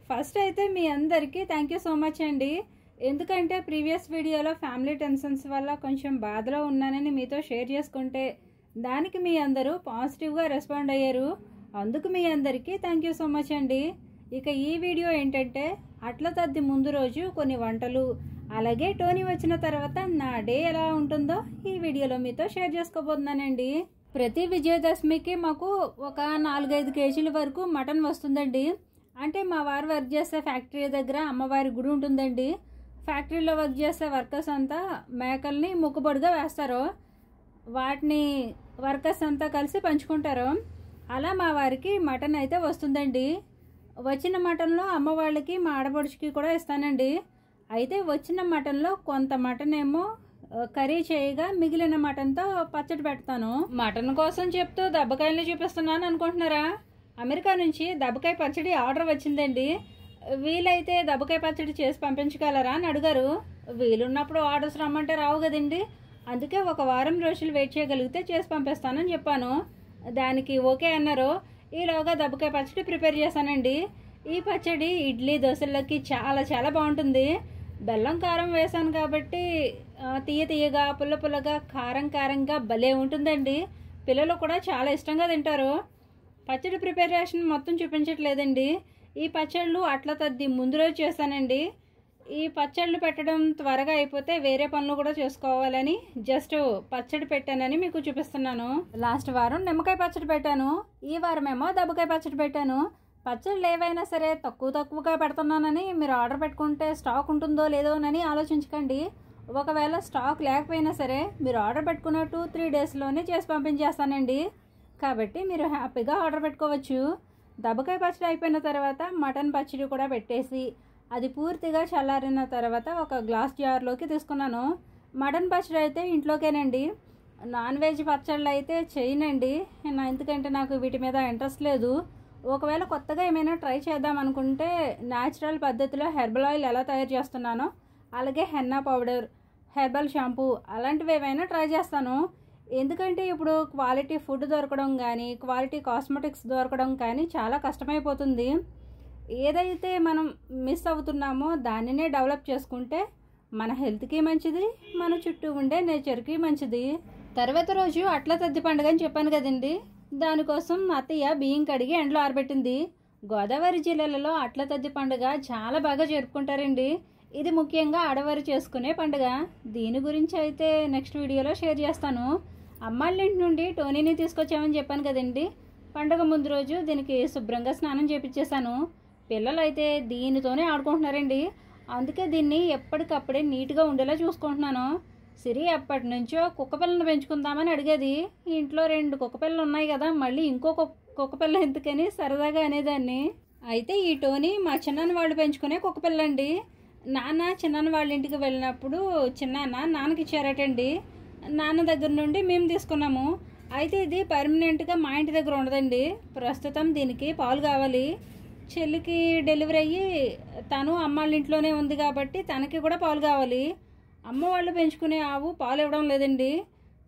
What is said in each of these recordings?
First అయితే మీ అందరికీ thank you so much అండి. ఎందుకంటే ప్రీవియస్ వీడియోలో ఫ్యామిలీ టెన్షన్స్ వల్ల కొంచెం బాధలో ఉన్నానని మీతో షేర్ చేసుకుంటే దానికి మీ అందరూ పాజిటివ్గా రెస్పాండ్ అయ్యారు. అందుకు మీ అందరికీ థ్యాంక్ యూ సో మచ్ అండి. ఇక ఈ వీడియో ఏంటంటే అట్ల తద్ది ముందు రోజు కొన్ని వంటలు, అలాగే టోనీ వచ్చిన తర్వాత నా డే ఎలా ఉంటుందో ఈ వీడియోలో మీతో షేర్ చేసుకోబోతున్నానండి. ప్రతి విజయదశమికి మాకు ఒక 4-5 కేజీల వరకు మటన్ వస్తుందండి. అంటే మా వారు వర్క్ చేసే ఫ్యాక్టరీ దగ్గర అమ్మవారి గుడి ఉంటుందండి. ఫ్యాక్టరీలో వర్క్ చేసే వర్కర్స్ అంతా మేకల్ని మొక్కుబడిగా వేస్తారు. వాటిని వర్కర్స్ అంతా కలిసి పంచుకుంటారు. అలా మా వారికి మటన్ అయితే వస్తుందండి. వచ్చిన మటన్లో అమ్మవాళ్ళకి మా ఆడపడుచుకి కూడా ఇస్తానండి. అయితే వచ్చిన మటన్లో కొంత మటన్ ఏమో కర్రీ చేయగా మిగిలిన మటన్తో పచ్చడి పెడతాను. మటన్ కోసం చెప్తూ దెబ్బకాయలు చూపిస్తున్నాను అనుకుంటున్నారా? అమెరికా నుంచి దెబ్బకాయ పచ్చడి ఆర్డర్ వచ్చిందండి. వీలైతే దెబ్బకాయ పచ్చడి చేసి పంపించగలరా అని అడిగారు. వీలున్నప్పుడు ఆర్డర్స్ రమ్మంటే రావు కదండి. అందుకే ఒక వారం రోజులు వెయిట్ చేయగలిగితే చేసి పంపిస్తానని చెప్పాను. దానికి ఓకే అన్నారు. ఈలోగా దెబ్బకాయ పచ్చడి ప్రిపేర్ చేశానండి. ఈ పచ్చడి ఇడ్లీ దోశలకి చాలా చాలా బాగుంటుంది. బెల్లం కారం వేసాను కాబట్టి తీయగా పుల్ల పుల్లగా కారంగా భలే ఉంటుందండి. పిల్లలు కూడా చాలా ఇష్టంగా తింటారు. పచ్చడి ప్రిపరేషన్ మొత్తం చూపించట్లేదండి. ఈ పచ్చళ్ళు అట్ల తద్ది ముందు రోజు చేశానండి. ఈ పచ్చళ్ళు పెట్టడం త్వరగా అయిపోతే వేరే పనులు కూడా చేసుకోవాలని జస్ట్ పచ్చడి పెట్టానని మీకు చూపిస్తున్నాను. లాస్ట్ వారం నిమ్మకాయ పచ్చడి పెట్టాను. ఈ వారమేమో దెబ్బకాయ పచ్చడి పెట్టాను. పచ్చళ్ళు ఏవైనా సరే తక్కువగా పెడుతున్నానని మీరు ఆర్డర్ పెట్టుకుంటే స్టాక్ ఉంటుందో లేదోనని ఆలోచించకండి. ఒకవేళ స్టాక్ లేకపోయినా సరే మీరు ఆర్డర్ పెట్టుకున్న 2-3 డేస్లోనే చేసి పంపించేస్తానండి. కాబట్టి మీరు హ్యాపీగా ఆర్డర్ పెట్టుకోవచ్చు. దెబ్బకాయ పచ్చడి అయిపోయిన తర్వాత మటన్ పచ్చడి కూడా పెట్టేసి అది పూర్తిగా చల్లారిన తర్వాత ఒక గ్లాస్ జార్లోకి తీసుకున్నాను. మటన్ పచ్చడి అయితే ఇంట్లోకేనండి. నాన్ వెజ్ పచ్చళ్ళు అయితే చేయనండి. ఎందుకంటే నాకు వీటి మీద ఇంట్రెస్ట్ లేదు. ఒకవేళ కొత్తగా ఏమైనా ట్రై చేద్దాం అనుకుంటే న్యాచురల్ పద్ధతిలో హెర్బల్ ఆయిల్ ఎలా తయారు చేస్తున్నానో అలాగే హెన్నా పౌడర్, హెర్బల్ షాంపూ అలాంటివి ఏమైనా ట్రై చేస్తాను. ఎందుకంటే ఇప్పుడు క్వాలిటీ ఫుడ్ దొరకడం కానీ క్వాలిటీ కాస్మెటిక్స్ దొరకడం కానీ చాలా కష్టమైపోతుంది. ఏదైతే మనం మిస్ అవుతున్నామో దానినే డెవలప్ చేసుకుంటే మన హెల్త్కి మంచిది, మన చుట్టూ ఉండే నేచర్కి మంచిది. తర్వాత రోజు అట్ల తద్ది పండుగ అని చెప్పాను కదండి. దానికోసం అత్తయ్య బియ్యం కడిగి ఎండలో ఆరబెట్టింది. గోదావరి జిల్లాలలో అట్ల తద్ది పండుగ చాలా బాగా జరుపుకుంటారండి. ఇది ముఖ్యంగా ఆడవారు చేసుకునే పండుగ. దీని గురించి అయితే నెక్స్ట్ వీడియోలో షేర్ చేస్తాను. అమ్మాళ్ళ ఇంటి నుండి టోనీని తీసుకొచ్చామని చెప్పాను కదండి. పండుగ ముందు రోజు దీనికి శుభ్రంగా స్నానం చేపించేశాను. పిల్లలు అయితే దీనితోనే ఆడుకుంటున్నారండి. అందుకే దీన్ని ఎప్పటికప్పుడే నీట్గా ఉండేలా చూసుకుంటున్నాను. సిరి ఎప్పటి నుంచో కుక్క పిల్లను పెంచుకుందామని అడిగేది. ఇంట్లో 2 కుక్క పిల్లలు ఉన్నాయి కదా, మళ్ళీ ఇంకో కుక్క పిల్ల ఎందుకని సరదాగా అనేదాన్ని. అయితే ఈ టోనీ మా చిన్నాన్న వాళ్ళు పెంచుకునే కుక్క పిల్లండి. నాన్న చిన్నాన్న వాళ్ళ ఇంటికి వెళ్ళినప్పుడు చిన్నాన్న నాన్నకి ఇచ్చారటండి. నాన్న దగ్గర నుండి మేము తీసుకున్నాము. అయితే ఇది పర్మనెంట్గా మా ఇంటి దగ్గర ఉండదండి. ప్రస్తుతం దీనికి పాలు కావాలి. చెల్లికి డెలివరీ అయ్యి తను అమ్మాళ్ళ ఇంట్లోనే ఉంది కాబట్టి తనకి కూడా పాలు కావాలి. అమ్మ వాళ్ళు పెంచుకునే ఆవు పాలు ఇవ్వడం లేదండి.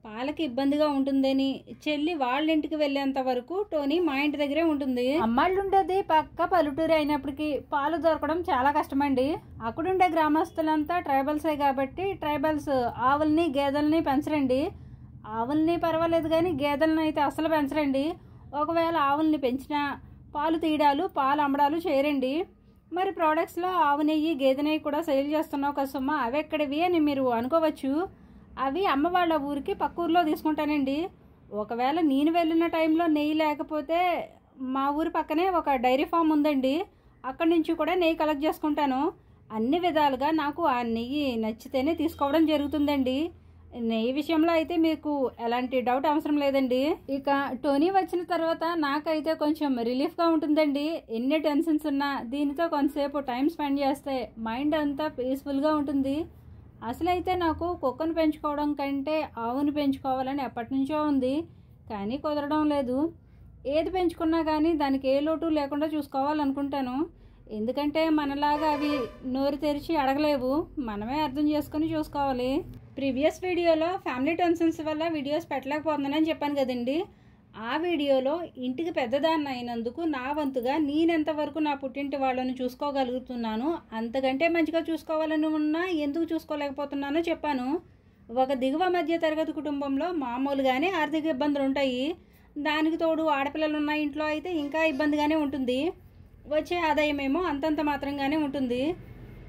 పాలకి ఇబ్బందిగా ఉంటుందని చెల్లి వాళ్ళ ఇంటికి వెళ్ళేంత వరకు టోనీ మా ఇంటి దగ్గరే ఉంటుంది. అమ్మాళ్ళు ఉండేది పక్క పల్లెటూరు అయినప్పటికీ పాలు దొరకడం చాలా కష్టమండి. అక్కడుండే గ్రామస్తులంతా ట్రైబల్సే కాబట్టి ట్రైబల్స్ ఆవుల్ని గేదెల్ని పెంచరండి. ఆవుల్ని పర్వాలేదు కానీ గేదెలను అయితే అసలు పెంచరండి. ఒకవేళ ఆవుల్ని పెంచినా పాలు తీయడాలు పాలు అమ్మడాలు చేయరండి. మరి ప్రోడక్ట్స్లో ఆవు నెయ్యి గేదె నెయ్యి కూడా సేల్ చేస్తున్నావు కదా సుమ్మ, అవి ఎక్కడివి అని మీరు అనుకోవచ్చు. అవి అమ్మ వాళ్ళ ఊరికి పక్క ఊరిలో తీసుకుంటానండి. ఒకవేళ నేను వెళ్ళిన టైంలో నెయ్యి లేకపోతే మా ఊరి పక్కనే ఒక డైరీ ఫామ్ ఉందండి. అక్కడి నుంచి కూడా నెయ్యి కలెక్ట్ చేసుకుంటాను. అన్ని విధాలుగా నాకు ఆ నెయ్యి నచ్చితేనే తీసుకోవడం జరుగుతుందండి. నెయ్యి విషయంలో అయితే మీకు ఎలాంటి డౌట్ అవసరం లేదండి. ఇక టోనీ వచ్చిన తర్వాత నాకైతే కొంచెం రిలీఫ్గా ఉంటుందండి. ఎన్ని టెన్షన్స్ ఉన్నా దీనితో కొంతసేపు టైం స్పెండ్ చేస్తే మైండ్ అంతా పీస్ఫుల్గా ఉంటుంది. అసలైతే నాకు కుక్కను పెంచుకోవడం కంటే ఆవును పెంచుకోవాలని ఎప్పటి నుంచో ఉంది, కానీ కుదరడం లేదు. ఏది పెంచుకున్నా కానీ దానికి ఏ లోటు లేకుండా చూసుకోవాలనుకుంటాను. ఎందుకంటే మనలాగా అవి నోరు తెరిచి అడగలేవు, మనమే అర్థం చేసుకుని చూసుకోవాలి. ప్రీవియస్ వీడియోలో ఫ్యామిలీ టెన్షన్స్ వల్ల వీడియోస్ పెట్టలేకపోతున్నానని చెప్పాను కదండి. ఆ వీడియోలో ఇంటికి పెద్దదాన్ని అయినందుకు నా వంతుగా నేనెంతవరకు నా పుట్టింటి వాళ్ళని చూసుకోగలుగుతున్నాను, అంతకంటే మంచిగా చూసుకోవాలని ఉన్నా ఎందుకు చూసుకోలేకపోతున్నానో చెప్పాను. ఒక దిగువ మధ్య తరగతి కుటుంబంలో మామూలుగానే ఆర్థిక ఇబ్బందులు ఉంటాయి. దానికి తోడు ఆడపిల్లలు ఉన్న ఇంట్లో అయితే ఇంకా ఇబ్బందిగానే ఉంటుంది. వచ్చే ఆదాయం ఏమో అంతంత మాత్రంగానే ఉంటుంది.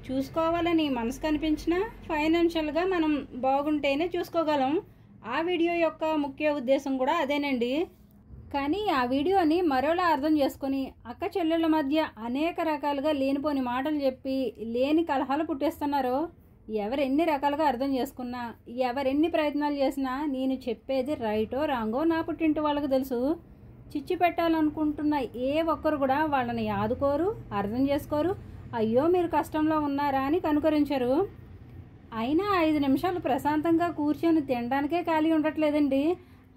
చూసుకోవాలని మనసు కనిపించినా ఫైనాన్షియల్గా మనం బాగుంటేనే చూసుకోగలం. ఆ వీడియో యొక్క ముఖ్య ఉద్దేశం కూడా అదేనండి. కానీ ఆ వీడియోని మరోలా అర్థం చేసుకొని అక్క చెల్లెళ్ళ మధ్య అనేక రకాలుగా లేనిపోని మాటలు చెప్పి లేని కలహాలు పుట్టేస్తున్నారు. ఎవరెన్ని రకాలుగా అర్థం చేసుకున్నా, ఎవరెన్ని ప్రయత్నాలు చేసినా నేను చెప్పేది రైటో రాంగో నా పుట్టింటి వాళ్ళకు తెలుసు. చిచ్చు పెట్టాలనుకుంటున్న ఏ ఒక్కరు కూడా వాళ్ళని ఆదుకోరు, అర్థం చేసుకోరు. అయ్యో మీరు కష్టంలో ఉన్నారా అని కనుకరించరు. అయినా 5 నిమిషాలు ప్రశాంతంగా కూర్చొని తినడానికే ఖాళీ ఉండట్లేదండి.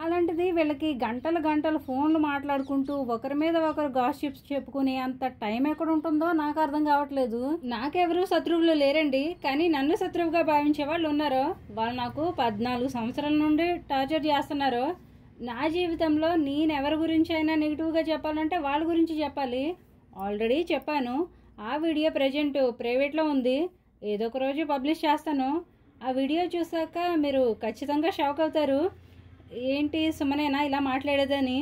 అలాంటిది వీళ్ళకి గంటలు గంటలు ఫోన్లు మాట్లాడుకుంటూ ఒకరి మీద ఒకరు గాసిప్స్ చెప్పుకునే అంత టైం ఎక్కడ ఉంటుందో నాకు అర్థం కావట్లేదు. నాకెవరు శత్రువులు లేరండి, కానీ నన్ను శత్రువుగా భావించే వాళ్ళు ఉన్నారు. వాళ్ళు నాకు 14 సంవత్సరాల నుండి టార్చర్ చేస్తున్నారు. నా జీవితంలో నేను ఎవరి గురించి అయినా నెగిటివ్గా చెప్పాలంటే వాళ్ళ గురించి చెప్పాలి. ఆల్రెడీ చెప్పాను. ఆ వీడియో ప్రజెంట్ ప్రైవేట్లో ఉంది. ఏదో ఒక రోజు పబ్లిష్ చేస్తాను. ఆ వీడియో చూసాక మీరు ఖచ్చితంగా షాక్ అవుతారు. ఏంటి సుమనేనా ఇలా మాట్లాడేదని.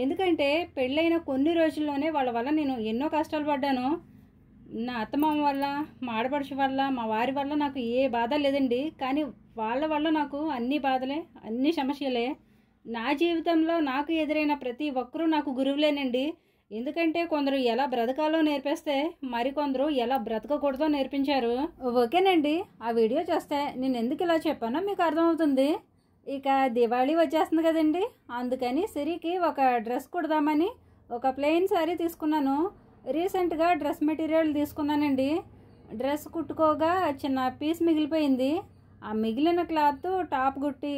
ఎందుకంటే పెళ్ళైన కొన్ని రోజుల్లోనే వాళ్ళ వల్ల నేను ఎన్నో కష్టాలు పడ్డాను. నా అత్తమామ వల్ల, మా ఆడపడుచు వల్ల, మా వారి వల్ల నాకు ఏ బాధ లేదండి. కానీ వాళ్ళ వల్ల నాకు అన్ని బాధలే, అన్ని సమస్యలే. నా జీవితంలో నాకు ఎదురైన ప్రతి ఒక్కరూ నాకు గురువులేనండి. ఎందుకంటే కొందరు ఎలా బ్రతకాలో నేర్పిస్తే మరికొందరు ఎలా బ్రతకకూడదో నేర్పించారు. ఓకేనండి, ఆ వీడియో చూస్తే నేను ఎందుకు ఇలా చెప్పానో మీకు అర్థమవుతుంది. ఇక దివాళీ వచ్చేస్తుంది కదండి, అందుకని సిరికి ఒక డ్రెస్ కుడదామని ఒక ప్లెయిన్ శారీ తీసుకున్నాను. రీసెంట్గా డ్రెస్ మెటీరియల్ తీసుకున్నానండి. డ్రెస్ కుట్టుకోగా చిన్న పీస్ మిగిలిపోయింది. ఆ మిగిలిన క్లాత్ టాప్ కుట్టి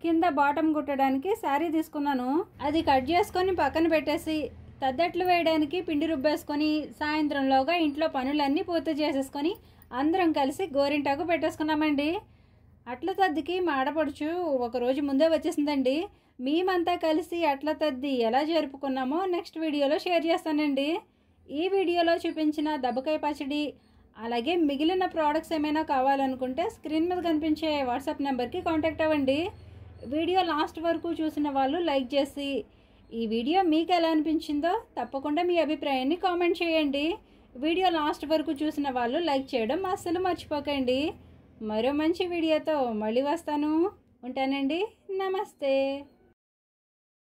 కింద బాటమ్ కుట్టడానికి శారీ తీసుకున్నాను. అది కట్ చేసుకొని పక్కన పెట్టేసి తద్దట్లు వేయడానికి పిండి రుబ్బేసుకొని సాయంత్రంలోగా ఇంట్లో పనులన్నీ పూర్తి చేసేసుకొని అందరం కలిసి గోరింటాకు పెట్టేసుకున్నామండి. అట్ల తద్దికి మా ఆడపడుచు ఒకరోజు ముందే వచ్చేసిందండి. మేమంతా కలిసి అట్ల తద్ది ఎలా జరుపుకున్నామో నెక్స్ట్ వీడియోలో షేర్ చేస్తానండి. ఈ వీడియోలో చూపించిన దబ్బకాయ పచ్చడి అలాగే మిగిలిన ప్రోడక్ట్స్ ఏమైనా కావాలనుకుంటే స్క్రీన్ మీద కనిపించే వాట్సాప్ నెంబర్కి కాంటాక్ట్ అవ్వండి. వీడియో లాస్ట్ వరకు చూసిన వాళ్ళు లైక్ చేసి ఈ వీడియో మీకు ఎలా అనిపించిందో తప్పకుండా మీ అభిప్రాయాన్ని కామెంట్ చేయండి. వీడియో లాస్ట్ వరకు చూసిన వాళ్ళు లైక్ చేయడం అస్సలు మర్చిపోకండి. మరో మంచి వీడియోతో మళ్ళీ వస్తాను. ఉంటానండి. నమస్తే.